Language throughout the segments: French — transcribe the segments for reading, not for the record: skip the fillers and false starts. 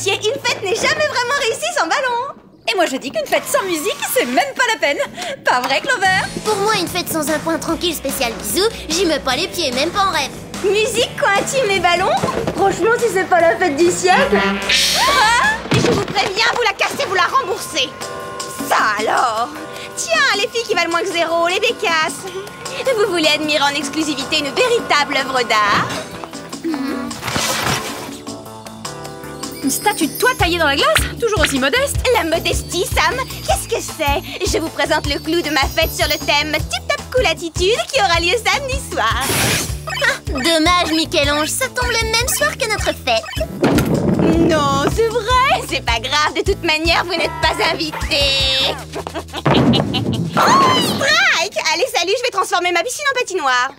Une fête n'est jamais vraiment réussie sans ballon. Et moi je dis qu'une fête sans musique, c'est même pas la peine. Pas vrai, Clover? Pour moi, une fête sans un coin tranquille spécial bisous, j'y mets pas les pieds, même pas en rêve. Musique, coin intime et ballon? Franchement, si c'est pas la fête du siècle. Et je vous préviens, vous la cassez, vous la remboursez. Ça alors? Tiens, les filles qui valent moins que zéro, les bécasses. Vous voulez admirer en exclusivité une véritable œuvre d'art? Une statue de toi taillée dans la glace? Toujours aussi modeste? La modestie, Sam, qu'est-ce que c'est? Je vous présente le clou de ma fête sur le thème Tip Top Cool Attitude qui aura lieu samedi soir. Dommage, Michel-Ange, ça tombe le même soir que notre fête. Non, c'est vrai. C'est pas grave, de toute manière, vous n'êtes pas invité. Oh, strike! Allez, salut, je vais transformer ma piscine en patinoire.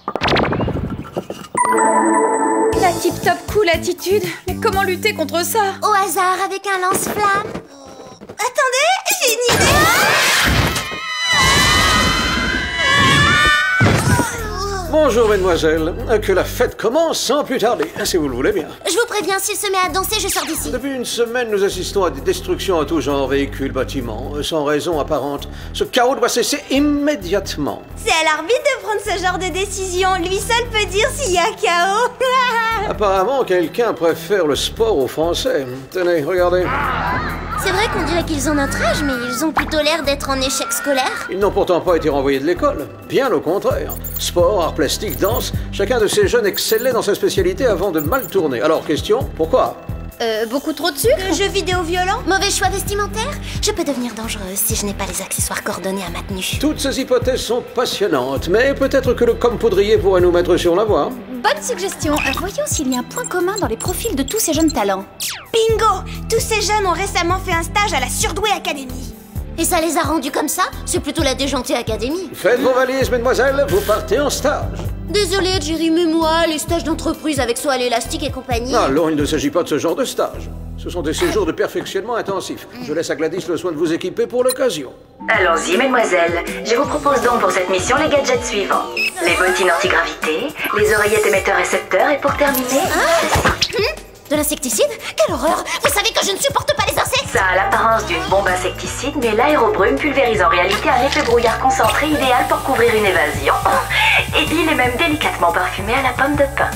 La tip-top cool attitude. Mais comment lutter contre ça? Au hasard, avec un lance-flamme. Attendez, j'ai une idée. Bonjour, mesdemoiselles. Que la fête commence sans plus tarder, si vous le voulez bien. Je vous préviens, s'il se met à danser, je sors d'ici. Depuis une semaine, nous assistons à des destructions en tout genre, véhicules, bâtiments, sans raison apparente. Ce chaos doit cesser immédiatement. C'est à l'arbitre de prendre ce genre de décision. Lui seul peut dire s'il y a chaos. Apparemment, quelqu'un préfère le sport aux Français. Tenez, regardez. C'est vrai qu'on dirait qu'ils ont notre âge, mais ils ont plutôt l'air d'être en échec scolaire. Ils n'ont pourtant pas été renvoyés de l'école. Bien au contraire. Sport, arts plastiques, danse, chacun de ces jeunes excellait dans sa spécialité avant de mal tourner. Alors, question, pourquoi? Beaucoup trop de sucre? De jeux vidéo violents? Mauvais choix vestimentaire? Je peux devenir dangereuse si je n'ai pas les accessoires coordonnés à ma tenue. Toutes ces hypothèses sont passionnantes, mais peut-être que le Compoudrier pourrait nous mettre sur la voie. Bonne suggestion. Voyons s'il y a un point commun dans les profils de tous ces jeunes talents. Bingo! Tous ces jeunes ont récemment fait un stage à la Surdoué Academy. Et ça les a rendus comme ça? C'est plutôt la déjantée académie. Faites vos valises, mesdemoiselles, vous partez en stage. Désolée, Jerry, mais moi, les stages d'entreprise avec saut à l'élastique et compagnie... Alors, il ne s'agit pas de ce genre de stage. Ce sont des séjours de perfectionnement intensifs. Je laisse à Gladys le soin de vous équiper pour l'occasion. Allons-y, mesdemoiselles. Je vous propose donc pour cette mission les gadgets suivants. Les bottines anti-gravité, les oreillettes émetteurs-récepteurs et pour terminer... De l'insecticide? Quelle horreur! Vous savez que je ne supporte pas les insectes! Ça a l'apparence d'une bombe insecticide, mais l'aérobrume pulvérise en réalité un effet brouillard concentré idéal pour couvrir une évasion. Et il est même délicatement parfumé à la pomme de pin.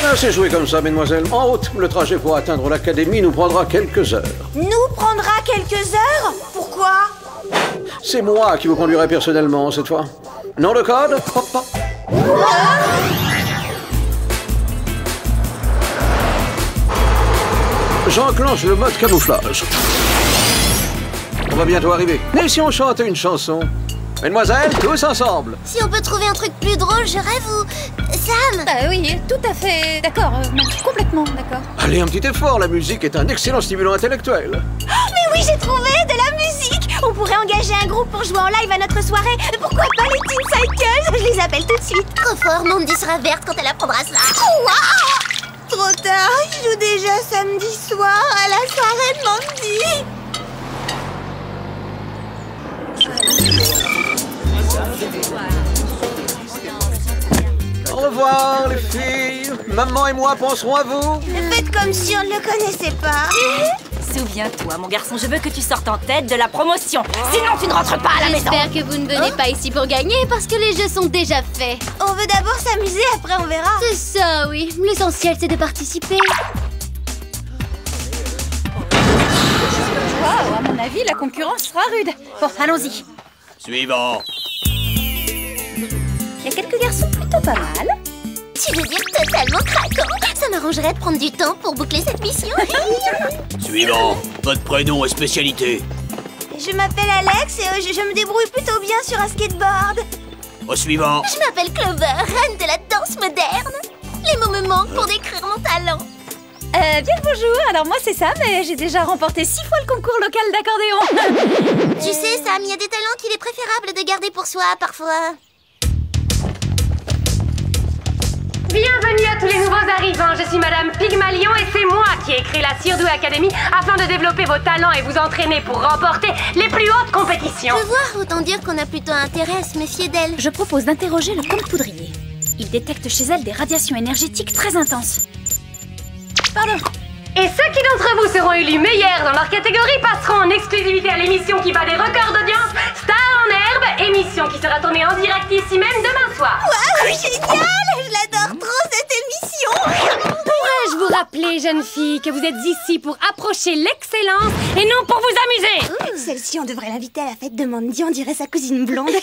Ah, c'est joué comme ça, mesdemoiselles. En route, le trajet pour atteindre l'académie nous prendra quelques heures. Nous prendra quelques heures? Pourquoi? C'est moi qui vous conduirai personnellement cette fois. Nom de code? Hop, hop. J'enclenche le mode camouflage. On va bientôt arriver. Mais si on chantait une chanson? Mesdemoiselles, tous ensemble. Si on peut trouver un truc plus drôle, je rêve ou... Sam! Oui, tout à fait d'accord. Complètement d'accord. Allez, un petit effort. La musique est un excellent stimulant intellectuel. Mais oui, j'ai trouvé de la musique. On pourrait engager un groupe pour jouer en live à notre soirée. Pourquoi pas les Teen Cycles? Je les appelle tout de suite. Trop fort, Mandy sera verte quand elle apprendra ça. Wow! Trop tard, je joue déjà samedi soir à la soirée de Mandy. Au revoir, les filles. Maman et moi penserons à vous. Faites comme si on ne le connaissait pas. Souviens-toi, mon garçon, je veux que tu sortes en tête de la promotion. Sinon, tu ne rentres pas à la maison. J'espère que vous ne venez pas ici pour gagner parce que les jeux sont déjà faits. On veut d'abord s'amuser, après on verra. C'est ça, oui. L'essentiel, c'est de participer. Wow, à mon avis, la concurrence sera rude. Bon, allons-y. Suivant. Il y a quelques garçons plutôt pas mal. Tu veux dire totalement craquant? Ça m'arrangerait de prendre du temps pour boucler cette mission. Suivant. Votre prénom et spécialité. Je m'appelle Alex et je me débrouille plutôt bien sur un skateboard. Au suivant. Je m'appelle Clover, reine de la danse moderne. Les mots me manquent pour décrire mon talent. Bien le bonjour, alors moi c'est Sam et j'ai déjà remporté 6 fois le concours local d'accordéon. Tu sais, Sam, il y a des talents qu'il est préférable de garder pour soi, parfois. Bienvenue à tous les nouveaux arrivants, je suis Madame Pygmalion et c'est moi qui ai créé la Surdou Academy afin de développer vos talents et vous entraîner pour remporter les plus hautes compétitions. Je vois, autant dire qu'on a plutôt intérêt à se méfier d'elle. Je propose d'interroger le comte Poudrier. Il détecte chez elle des radiations énergétiques très intenses. Pardon. Et ceux qui d'entre vous seront élus meilleurs dans leur catégorie passeront en exclusivité à l'émission qui bat des records d'audience, Star en herbe, émission qui sera tournée en direct ici même demain soir. Waouh, génial! Je l'adore trop cette émission! Pourrais-je vous rappeler, jeune fille, que vous êtes ici pour approcher l'excellence et non pour vous amuser? Celle-ci, on devrait l'inviter à la fête de Mandy, on dirait sa cousine blonde.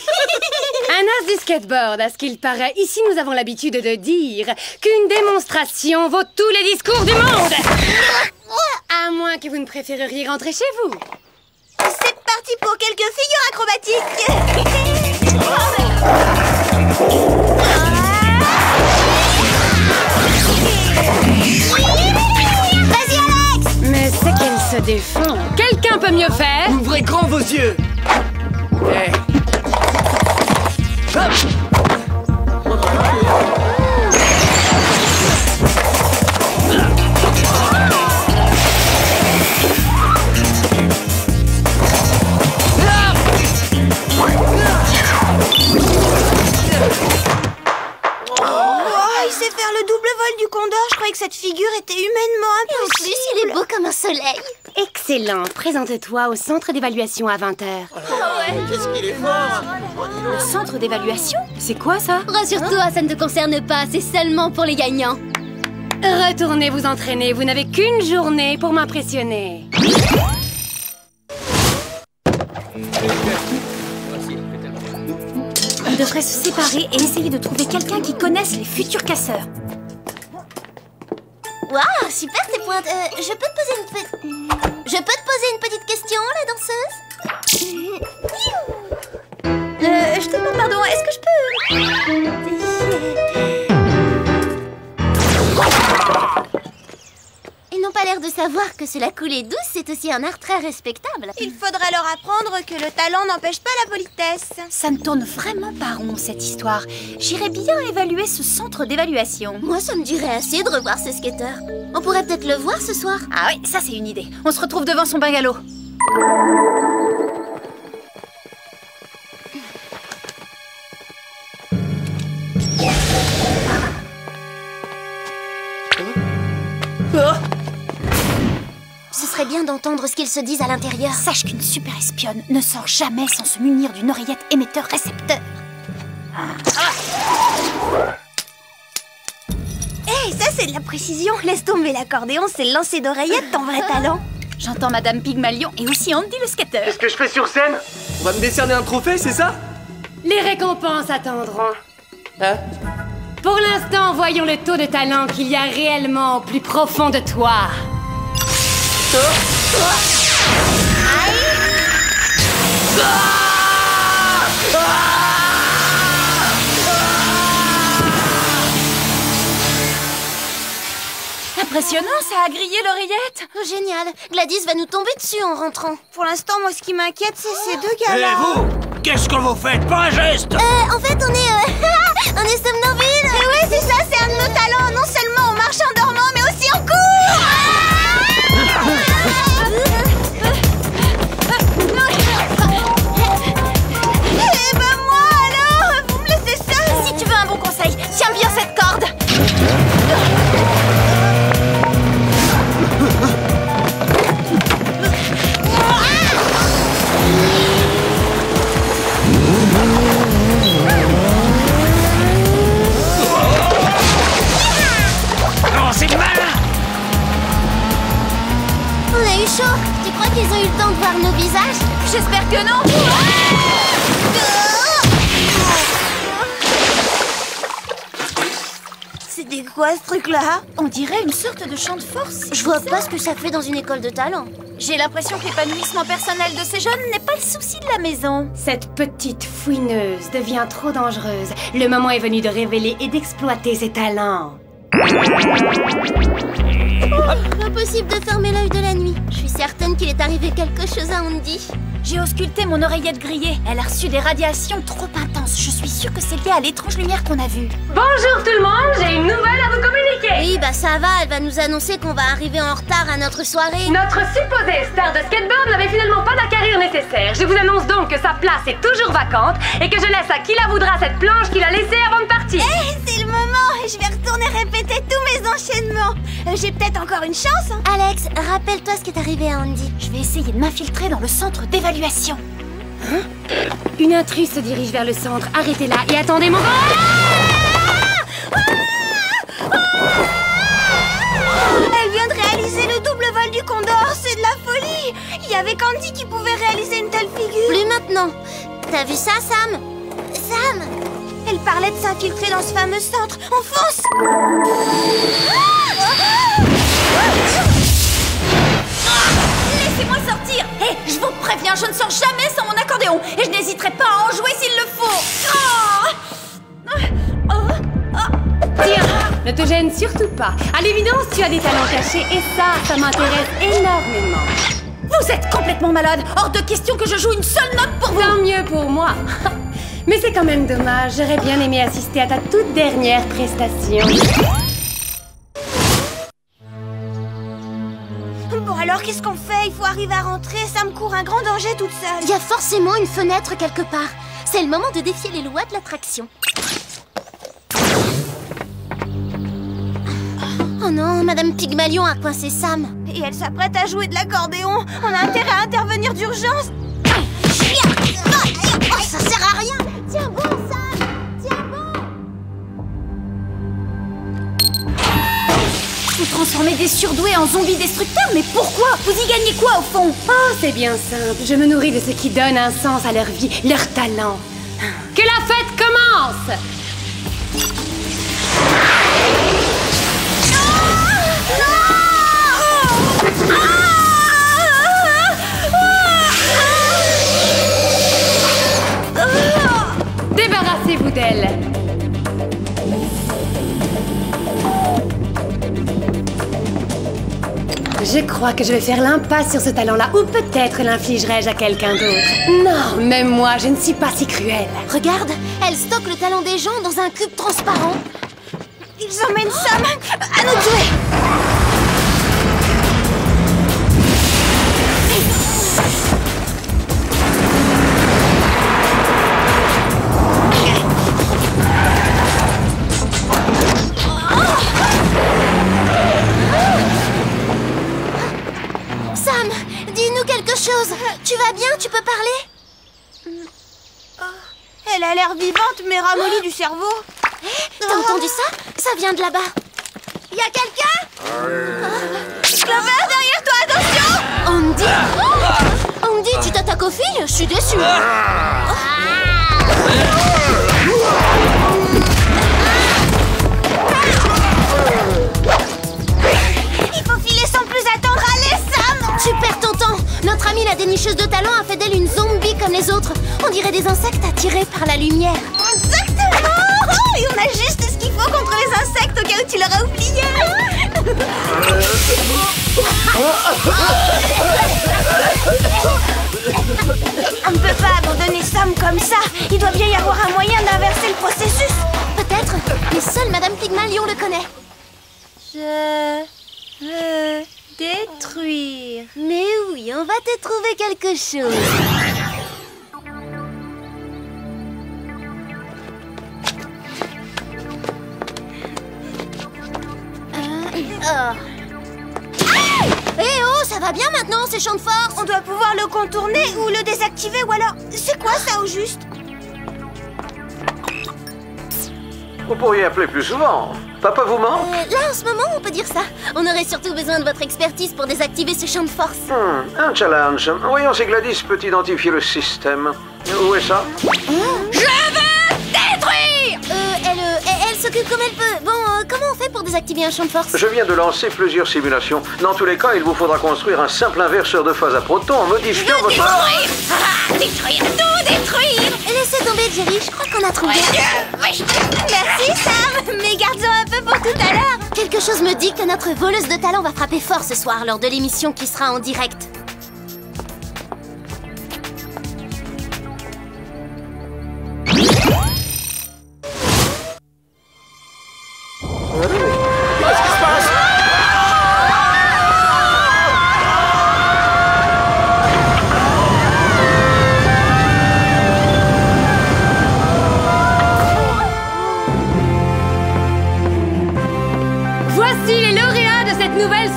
Un as du skateboard, à ce qu'il paraît. Ici, nous avons l'habitude de dire qu'une démonstration vaut tous les discours du monde. À moins que vous ne préféreriez rentrer chez vous. C'est parti pour quelques figures acrobatiques. Vas-y, Alex! Mais c'est qu'elle se défend. Quelqu'un peut mieux faire? Ouvrez grand vos yeux. Hey. Hop. Il sait faire le double vol du condor, je croyais que cette figure était humainement En plus, il est beau comme un soleil. Excellent. Présente-toi au centre d'évaluation à 20h. Qu'est-ce qu'il est fort! Le centre d'évaluation? C'est quoi ça? Rassure-toi, ça ne te concerne pas, c'est seulement pour les gagnants. Retournez vous entraîner. Vous n'avez qu'une journée pour m'impressionner. On devrait se séparer et essayer de trouver quelqu'un qui connaisse les futurs casseurs. Waouh, super tes pointes. Je peux te poser une petite question, la danseuse? Je te demande pardon, est-ce que je peux... Ils n'ont pas l'air de savoir que se la couler douce, c'est aussi un art très respectable. Il faudrait leur apprendre que le talent n'empêche pas la politesse. Ça ne tourne vraiment pas rond, cette histoire. J'irais bien évaluer ce centre d'évaluation. Moi, ça me dirait assez de revoir ce skater. On pourrait peut-être le voir ce soir. Ah oui, ça c'est une idée. On se retrouve devant son bungalow. Ce serait bien d'entendre ce qu'ils se disent à l'intérieur. Sache qu'une super espionne ne sort jamais sans se munir d'une oreillette émetteur-récepteur. Hey, ça c'est de la précision. Laisse tomber l'accordéon, c'est le lancer d'oreillette, ton vrai talent. J'entends Madame Pygmalion et aussi Andy le skater. Qu'est-ce que je fais sur scène? On va me décerner un trophée, c'est ça? Les récompenses attendront. Hein? Pour l'instant, voyons le taux de talent qu'il y a réellement au plus profond de toi. Impressionnant, ça a grillé l'oreillette. Oh, génial. Gladys va nous tomber dessus en rentrant. Pour l'instant, moi ce qui m'inquiète, c'est ces deux Et gars-là. vous? Qu'est-ce que vous faites? Pas un geste! En fait, on est... on est somnambules. Et ouais, c'est ça, c'est un de nos talents. Non seulement on marche en dormant, mais aussi en court. Eh ben moi alors, vous me laissez seule. Si tu veux un bon conseil, tiens bien cette corde. Oh, c'est malin! On a eu chaud. Tu crois qu'ils ont eu le temps de voir nos visages? J'espère que non. C'était quoi ce truc-là? On dirait une sorte de champ de force. Je vois pas ce que ça fait dans une école de talent. J'ai l'impression que l'épanouissement personnel de ces jeunes n'est pas le souci de la maison. Cette petite fouineuse devient trop dangereuse. Le moment est venu de révéler et d'exploiter ses talents. impossible de fermer l'œil de la nuit. Je suis certaine qu'il est arrivé quelque chose à Andy. J'ai ausculté mon oreillette grillée. Elle a reçu des radiations trop intenses. Je suis sûre que c'est lié à l'étrange lumière qu'on a vue. Bonjour tout le monde, j'ai une nouvelle à vous communiquer. Oui, bah ça va, elle va nous annoncer qu'on va arriver en retard à notre soirée. Notre supposée star de skateboard n'avait finalement pas la carrière nécessaire. Je vous annonce donc que sa place est toujours vacante et que je laisse à qui la voudra cette planche qu'il a laissée avant de partir. C'est le moment. Je vais retourner répéter tous mes enchaînements. J'ai peut-être encore une chance, hein. Alex, rappelle-toi ce qui est arrivé à Andy. Je vais essayer de m'infiltrer dans le centre d'évaluation. Une intruse se dirige vers le centre. Arrêtez-la et attendez mon... Elle vient de réaliser le double vol du Condor. C'est de la folie. Il y avait qu'Andy qui pouvait réaliser une telle figure. Plus maintenant. T'as vu ça, Sam? Sam! Elle parlait de s'infiltrer dans ce fameux centre. On fonce! Laissez-moi sortir. Hé, je vous préviens, je ne sors jamais sans mon accordéon. Et je n'hésiterai pas à en jouer s'il le faut. Tiens, ne te gêne surtout pas. À l'évidence, tu as des talents cachés et ça m'intéresse énormément. Vous êtes complètement malade. Hors de question que je joue une seule note pour vous. Tant mieux pour moi. Mais c'est quand même dommage. J'aurais bien aimé assister à ta toute dernière prestation. Bon alors, qu'est-ce qu'on fait? Il faut arriver à rentrer. Ça me court un grand danger toute seule. Il y a forcément une fenêtre quelque part. C'est le moment de défier les lois de l'attraction. Oh non, Madame Pygmalion a coincé Sam. Et elle s'apprête à jouer de l'accordéon. On a intérêt à intervenir d'urgence. Oh, ça sert à rien. Tiens bon, Sam. Tiens bon. Vous transformez des surdoués en zombies destructeurs, mais pourquoi? Vous y gagnez quoi au fond? Oh, c'est bien simple. Je me nourris de ce qui donne un sens à leur vie, leur talent. Que la fête commence! Débarrassez-vous d'elle. Je crois que je vais faire l'impasse sur ce talent-là, ou peut-être l'infligerai-je à quelqu'un d'autre. Non, même moi, je ne suis pas si cruelle. Regarde, elle stocke le talent des gens dans un cube transparent. Ils emmènent Sam. À nous de jouer. Sam, dis-nous quelque chose. Tu vas bien? Tu peux parler? Elle a l'air vivante, mais ramollie du cerveau. T'as entendu ça? Ça vient de là-bas. Y a quelqu'un? Clover, derrière toi, attention! Andy? Andy, tu t'attaques aux filles? Je suis déçue. Il faut filer sans plus attendre. Allez, Sam! Tu perds ton temps. Notre amie la dénicheuse de talent a fait d'elle une zombie comme les autres. On dirait des insectes attirés par la lumière. Exactement! Et on a juste ce qu'il faut contre les insectes au cas où tu l'auras oublié. On ne peut pas abandonner Sam comme ça. Il doit bien y avoir un moyen d'inverser le processus. Peut-être, mais seule Madame Pygmalion le connaît. Je veux détruire. Mais oui, on va te trouver quelque chose. Eh oh, ça va bien maintenant, ces champs de force? On doit pouvoir le contourner ou le désactiver, ou alors... C'est quoi ça, au juste? Vous pourriez appeler plus souvent. Papa vous manque? Là, en ce moment, on peut dire ça. On aurait surtout besoin de votre expertise pour désactiver ce champ de force. Un challenge. Voyons si Gladys peut identifier le système. Où est ça? Je veux détruire! Elle s'occupe comme elle peut. Bon, comment on fait pour désactiver un champ de force? Je viens de lancer plusieurs simulations. Dans tous les cas, il vous faudra construire un simple inverseur de phase à protons en modifiant votre... Détruire! Détruire, tout détruire! Laissez tomber, Jerry, je crois qu'on a trouvé. Merci, Sam. Mais garde-en un peu pour tout à l'heure. Quelque chose me dit que notre voleuse de talent va frapper fort ce soir lors de l'émission qui sera en direct.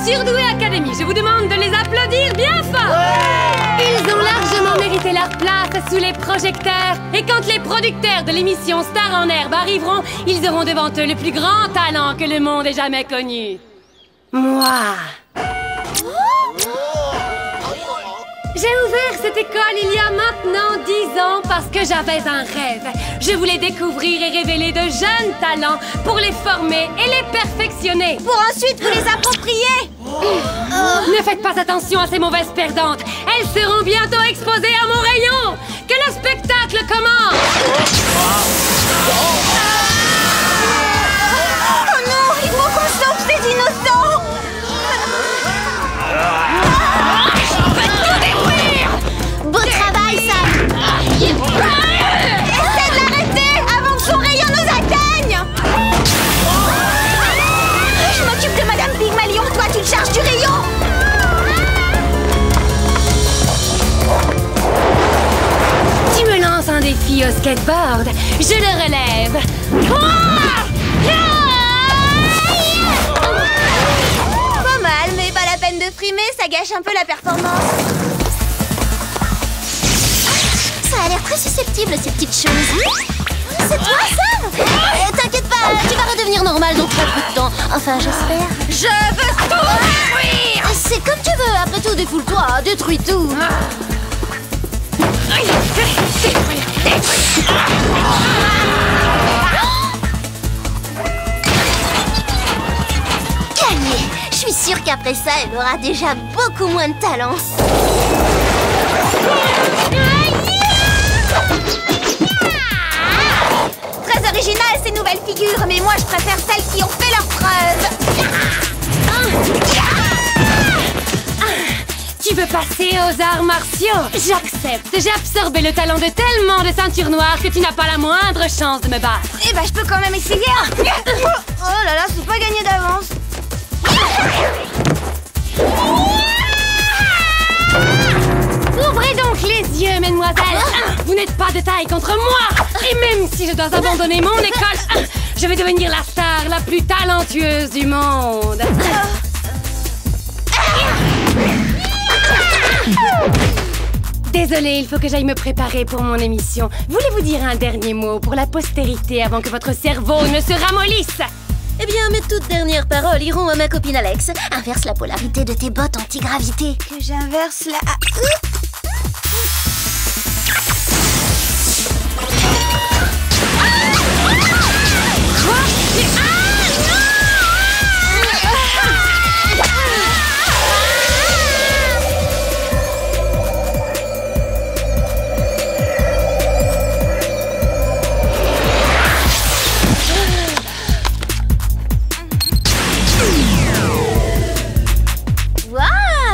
Surdoué Academy, je vous demande de les applaudir bien fort. Ils ont largement mérité leur place sous les projecteurs. Et quand les producteurs de l'émission Star en Herbe arriveront, ils auront devant eux le plus grand talent que le monde ait jamais connu. Moi. J'ai ouvert cette école il y a maintenant 10 ans parce que j'avais un rêve. Je voulais découvrir et révéler de jeunes talents pour les former et les perfectionner. Pour ensuite vous les approprier. Ne faites pas attention à ces mauvaises perdantes. Elles seront bientôt exposées à mon rayon. Que le spectacle commence. Oh non, il faut qu'on sauve ces innocents. Beau travail, Sam! Essaie de l'arrêter avant que son rayon nous atteigne. Je m'occupe de Madame Pygmalion, toi tu te charges du rayon. Tu me lances un défi au skateboard. Je le relève. Pas mal, mais pas la peine de frimer, ça gâche un peu la performance. Ça a l'air très susceptible, ces petites choses. C'est toi, Sam? T'inquiète pas, tu vas redevenir normal dans très peu de temps. Enfin, j'espère. Je veux tout détruire. C'est comme tu veux, après tout, défoule-toi, détruis tout. Gagné. Je suis sûre qu'après ça, elle aura déjà beaucoup moins de talent. Très original ces nouvelles figures, mais moi je préfère celles qui ont fait leurs preuves. Tu veux passer aux arts martiaux? J'accepte. J'ai absorbé le talent de tellement de ceintures noires que tu n'as pas la moindre chance de me battre. Eh ben je peux quand même essayer. Oh là là, c'est pas gagné d'avance. Ouvrez donc les yeux, mesdemoiselles. Vous n'êtes pas de taille contre moi. Et même si je dois abandonner mon école, je vais devenir la star la plus talentueuse du monde. Désolée, il faut que j'aille me préparer pour mon émission. Voulez-vous dire un dernier mot pour la postérité avant que votre cerveau ne se ramollisse? Eh bien, mes toutes dernières paroles iront à ma copine Alex. Inverse la polarité de tes bottes anti-gravité. Que j'inverse la...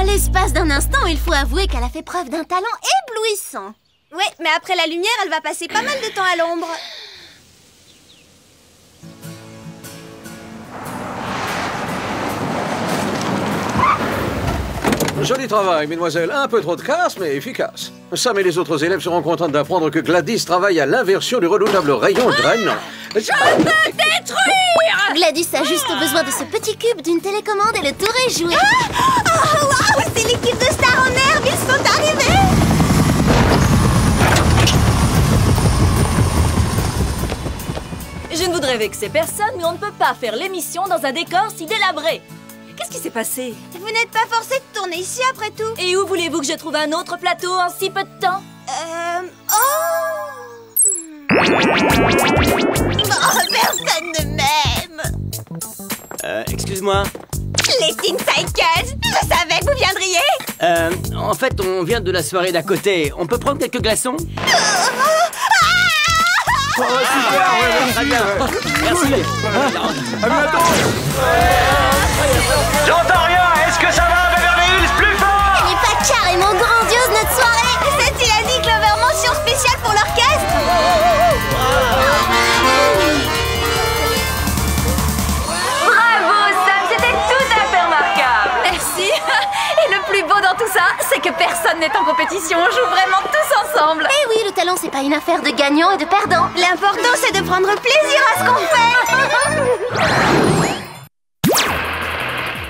L'espace d'un instant, il faut avouer qu'elle a fait preuve d'un talent éblouissant. Ouais, mais après la lumière, elle va passer pas mal de temps à l'ombre. Joli travail, mesdemoiselles. Un peu trop de casse, mais efficace. Sam et les autres élèves seront contents d'apprendre que Gladys travaille à l'inversion du redoutable rayon drainant. Je peux détruire! Gladys a juste besoin de ce petit cube d'une télécommande et le tour est joué. Oh, waouh! C'est l'équipe de Star en Herbe, ils sont arrivés! Je ne voudrais vexer personne, mais on ne peut pas faire l'émission dans un décor si délabré. Qu'est-ce qui s'est passé? Vous n'êtes pas forcé de tourner ici après tout. Et où voulez-vous que je trouve un autre plateau en si peu de temps? Personne ne m'aime. Excuse-moi. Les Teen Cycles, je savais que vous viendriez. En fait, on vient de la soirée d'à côté. On peut prendre quelques glaçons? Très bien. Merci. À bientôt. J'entends rien. Est-ce que ça va, Beverly Hills? Plus fort! Elle est pas carrément grandiose notre soirée. C'est Tilani Clover, mention spéciale pour l'orchestre. Bravo, Sam, c'était tout à fait remarquable. Merci. Et le plus beau dans tout ça, c'est que personne n'est en compétition. On joue vraiment tous ensemble. Eh oui, le talent, c'est pas une affaire de gagnants et de perdants. L'important, c'est de prendre plaisir à ce qu'on fait.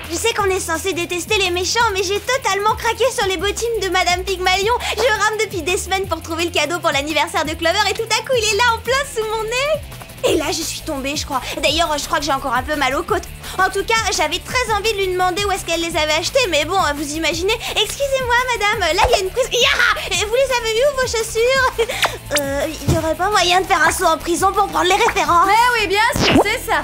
Je sais qu'on est censé détester les méchants, mais j'ai totalement craqué sur les bottines de Madame Pygmalion. Je rame depuis des semaines pour trouver le cadeau pour l'anniversaire de Clover et tout à coup, il est là en plein sous mon nez. Et là, je suis tombée, je crois. D'ailleurs, je crois que j'ai encore un peu mal aux côtes. En tout cas, j'avais très envie de lui demander où est-ce qu'elle les avait achetées, mais bon, vous imaginez. Excusez-moi, madame, là, il y a une prise... Et vous les avez vues, vos chaussures? Il y aurait pas moyen de faire un saut en prison pour prendre les références? Mais oui, bien sûr, c'est ça.